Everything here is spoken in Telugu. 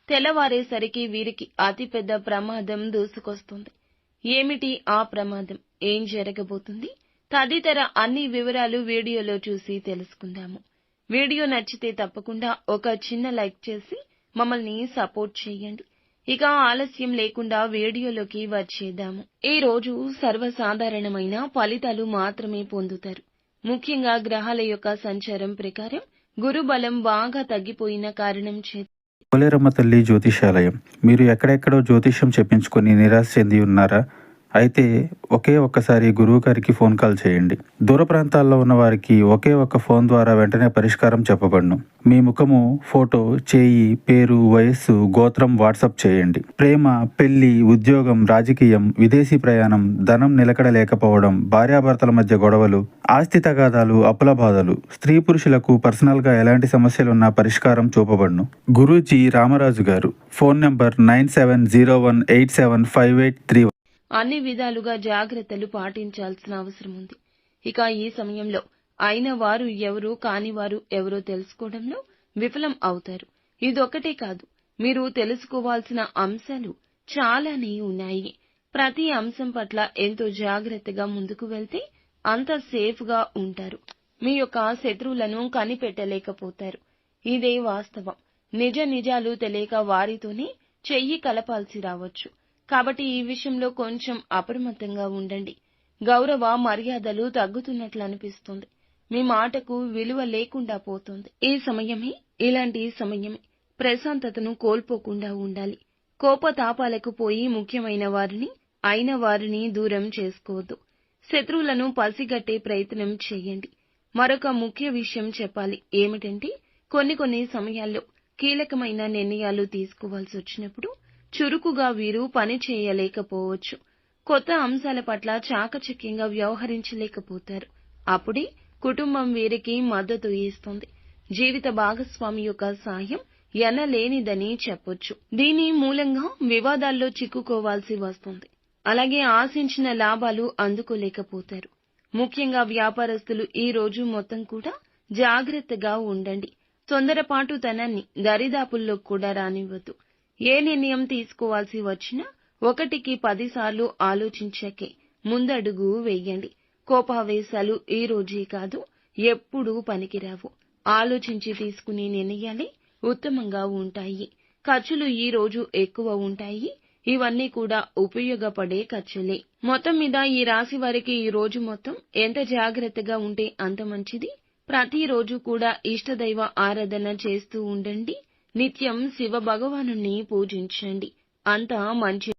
తెల్లవారేసరికి వీరికి అతిపెద్ద ప్రమాదం దూసుకొస్తుంది. ఏమిటి ఆ ప్రమాదం, ఏం జరగబోతుంది తదితర అన్ని వివరాలు వీడియోలో చూసి తెలుసుకుందాము. వీడియో నచ్చితే తప్పకుండా ఒక చిన్న లైక్ చేసి మమ్మల్ని సపోర్ట్ చేయండి. ఇక ఆలస్యం లేకుండా వీడియోలోకి వచ్చేద్దాము. ఈ రోజు సర్వసాధారణమైన ఫలితాలు మాత్రమే పొందుతారు. ముఖ్యంగా గ్రహాల యొక్క సంచారం ప్రకారం గురుబలం బాగా తగ్గిపోయిన కారణం చేత పోలేరమ్మ తల్లి జ్యోతిషాలయం. మీరు ఎక్కడెక్కడో జ్యోతిష్యం చెప్పించుకొని నిరాశ చెంది ఉన్నారా? అయితే ఒక్కసారి గురువు గారికి ఫోన్ కాల్ చేయండి. దూర ప్రాంతాల్లో ఉన్న వారికి ఒకే ఒక్క ఫోన్ ద్వారా వెంటనే పరిష్కారం చెప్పబడును. మీ ముఖము, ఫోటో, చేయి, పేరు, వయస్సు, గోత్రం వాట్సాప్ చేయండి. ప్రేమ, పెళ్లి, ఉద్యోగం, రాజకీయం, విదేశీ ప్రయాణం, ధనం నిలకడ లేకపోవడం, భార్యాభర్తల మధ్య గొడవలు, ఆస్తి తగాదాలు, అప్పుల బాధలు, స్త్రీ పురుషులకు పర్సనల్ గా ఎలాంటి సమస్యలున్నా పరిష్కారం చూపబడును. గురూజీ రామరాజు గారు. Phone number 9701875831. అన్ని విధాలుగా జాగ్రత్తలు పాటించాల్సిన అవసరం ఉంది. ఇక ఈ సమయంలో అయిన వారు ఎవరు, కాని వారు ఎవరో తెలుసుకోవడంలో విఫలం అవుతారు. ఇదొక్కటే కాదు, మీరు తెలుసుకోవాల్సిన అంశాలు చాలానే ఉన్నాయి. ప్రతి అంశం పట్ల ఎంతో జాగ్రత్తగా ముందుకు వెళ్తే అంత సేఫ్ గా ఉంటారు. మీ యొక్క శత్రువులను కనిపెట్టలేకపోతారు. ఇదే వాస్తవం. నిజాలు తెలియక వారితోనే చెయ్యి కలపాల్సి రావచ్చు. కాబట్టి ఈ విషయంలో కొంచెం అప్రమత్తంగా ఉండండి. గౌరవ మర్యాదలు తగ్గుతున్నట్లు అనిపిస్తుంది. మీ మాటకు విలువ లేకుండా పోతుంది. ఇలాంటి సమయమే ప్రశాంతతను కోల్పోకుండా ఉండాలి. కోపతాపాలకు పోయి ముఖ్యమైన వారిని, అయిన వారిని దూరం చేసుకోవద్దు. శత్రువులను పసిగట్టే ప్రయత్నం చేయండి. మరొక ముఖ్య విషయం చెప్పాలి. ఏమిటంటే కొన్ని సమయాల్లో కీలకమైన నిర్ణయాలు తీసుకోవాల్సి వచ్చినప్పుడు చురుకుగా వీరు పని చేయలేకపోవచ్చు. కొత్త అంశాల పట్ల చాకచక్యంగా వ్యవహరించలేకపోతారు. అప్పుడే కుటుంబం వీరికి మద్దతు ఇస్తుంది. జీవిత భాగస్వామి యొక్క సాయం ఎనలేనిదని చెప్పొచ్చు. దీని మూలంగా వివాదాల్లో చిక్కుకోవాల్సి వస్తుంది. అలాగే ఆశించిన లాభాలు అందుకోలేకపోతారు. ముఖ్యంగా వ్యాపారస్తులు ఈ రోజు మొత్తం కూడా జాగ్రత్తగా ఉండండి. తొందరపాటుతనాన్ని దరిదాపుల్లో కూడా రానివ్వద్దు. ఏ నిర్ణయం తీసుకోవాల్సి వచ్చినా 1కి 10 సార్లు ఆలోచించాకే ముందడుగు వేయండి. కోపావేశాలు ఈ రోజే కాదు, ఎప్పుడూ పనికిరావు. ఆలోచించి తీసుకునే నిర్ణయాలే ఉత్తమంగా ఉంటాయి. ఖర్చులు ఈ రోజు ఎక్కువ ఉంటాయి. ఇవన్నీ కూడా ఉపయోగపడే ఖర్చులే. మొత్తం మీద ఈ రాశి వారికి ఈ రోజు మొత్తం ఎంత జాగ్రత్తగా ఉంటే అంత మంచిది. ప్రతిరోజు కూడా ఇష్టదైవ ఆరాధన చేస్తూ ఉండండి. నిత్యం శివ భగవానుణ్ణి పూజించండి. అంతా మంచి